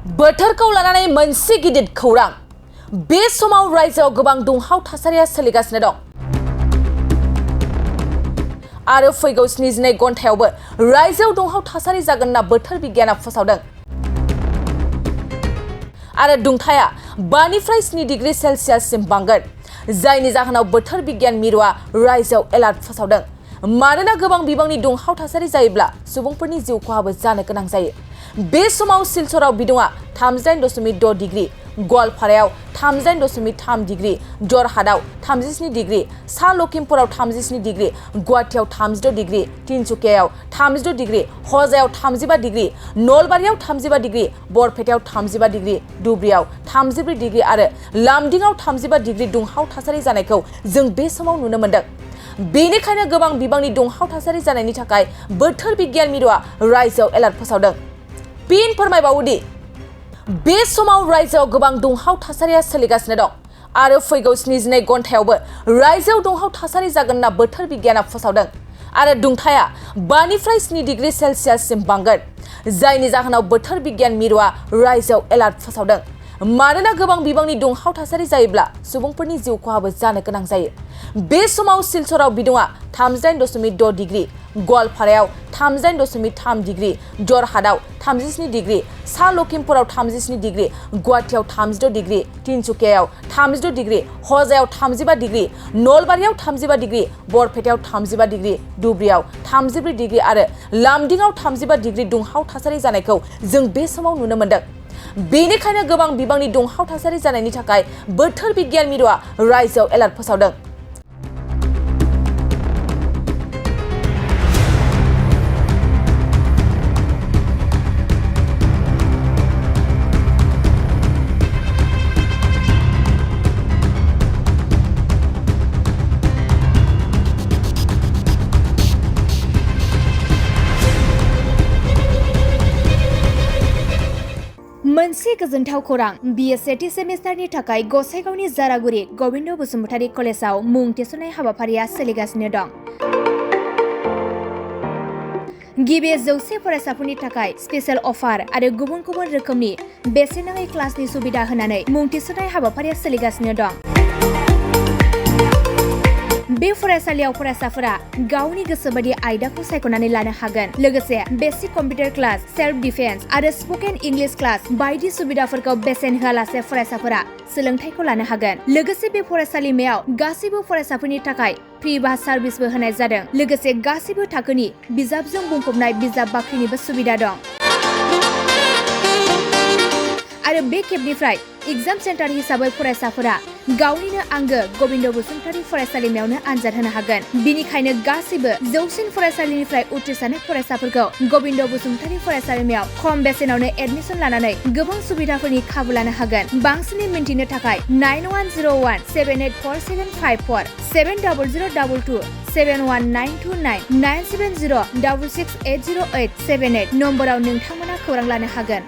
बोथोरखौ लानानै मोनसे गिदिर खौरां बे समाव रायजोआव गोबां दुंहाव थासारिया सोलिगासिनो दं आरो फैगौ 72 घन्टायावबो रायजोआव दुंहाव थासारि जागोन होनना बोथोर बिगियाना फोसावदों आरो दुंथाया 5 निफ्राय 7 डिग्री सेल्सियाससिम बांगोन जायनि जाहोनाव बोथोर बिगियान मिरुआ रायजोआव एलार्ट फोसावदों मानोना गोबां बिबांनि दुंहाव थासारि जायोब्ला सुबुंफोरनि जिउ खहाबो जानो गोनां जायो बे समाव सिलचराव बिदुङा 38.6 डिग्री गवालपारायाव 38.3 डिग्री जरहाटआव 37 डिग्री सा लखिमपुराव 37 डिग्री गुवाहाटीआव 32 डिग्री तिनसुकियायाव 32 डिग्री हजायाव 35 डिग्री नलबारियाव 35 डिग्री बरपेटायाव 35 डिग्री धुब्रीयाव 34 डिग्री आरो लामदिङाव 35 डिग्री दुंहाव थासारि जानायखौ जों बे समाव नुनो मोन्दों बेनिखायनो गोबां बिबांनि दुंहाव थासारि जानायनि थाखाय बोथोर बिगियान मिरुआ रायजोआव एलार्ट फोसावदों फिन फोरमायबावोदि बे समाव रायजोआव गोबां दुंहाव थासारिया सोलिगासिनो दं आरो फैगौ 72 घन्टायावबो रायजोआव दुंहाव थासारि जागोन होनना बोथोर बिगियाना फोसावदों आरो दुंथाया 5 निफ्राय 7 डिग्री सेल्सियाससिम बांगोन जायनि जाहोनाव बोथोर बिगियान मिरुआ रायजोआव एलार्ट फोसावदों मानोना गोबां बिबांनि दुंहाव थासारि जायोब्ला सुबुंफोरनि जिउ खहाबो जानो गोनां जायो बे समाव सिलचराव बिदुङा 38.6 डिग्री गवालपारायाव 38.3 डिग्री जरहाटआव 37 डिग्री सा लखिमपुराव 37 डिग्री गुवाहाटीआव 32 डिग्री तिनसुकियायाव 32 डिग्री हजायाव 35 डिग्री नलबारियाव 35 डिग्री बरपेटायाव 35 डिग्री धुब्रीयाव 34 डिग्री आरो लामदिङाव 35 डिग्री दुंहाव थासारि जानायखौ जों बे समाव नुनो मोन्दों बेनिखायनो गोबां बिबांनि दुंहाव थासारि जानायनि थाखाय बोथोर बिगियान मिरुआ रायजोआव एलार्ट फोसावदों मोनसे गोजोनथाव खौरां बिए सेथि सेमिस्टारनि थाखाय गसाइगावनि जारागुरि गबिन्द बसुमतारी कलेजाव मुं थिसननाय हाबाफारिया सोलिगासिनो दं गिबि 100 फरायसाफोरनि थाखाय स्पेशल अफार आरो गुबुन गुबुन रोखोमनि बेसेन नाङै क्लासनि सुबिदा होनानै मुं थिसननाय हाबाफारिया सोलिगासिनो दं बे फरायसालियाव फरायसाफोरा गावनि गोसोबायदि आयदाखौ सायख'नानै लानो हागोन लोगोसे basic computer class self defence आरो स्पोकेन इंलिश क्लास बायदि सुबिदाफोरखौ बेसेन होआलासे फरायसाफोरा सोलोंथायखौ लानो हागोन लोगोसे बे फरायसालिमायाव गासैबो फरायसाफोरनि थाखाय फ्रि बास सार्भिसबो होनाय जादों लोगोसे गासैबो थाखोनि बिजाबजों बुंफबनाय बिजाब बाख्रिनिबो सुबिदा दं आरो बे खेबनिफ्राय एग्जाम सेन्टार हिसाबै फरायसाफोरा गावनिनो आंगो गबिन्द बसुमतारी फरायसालिमायावनो आनजाद होनो हागोन बिनिखायनो गासैबो जौसिन फरायसालिनिफ्राय उथ्रिसारनाय फरायसाफोरखौ गबिन्द बसुमतारी फरायसालिमायाव खम बेसेनावनो एडमिसन लानानै गोबां सुबिदाफोरनि खाबु लानो हागोन बांसिनै मिन्थिनो थाखाय 9101 784754 7002 71929 970 668088 78 नम्बराव नोंथांमोना खौरां लानो हागोन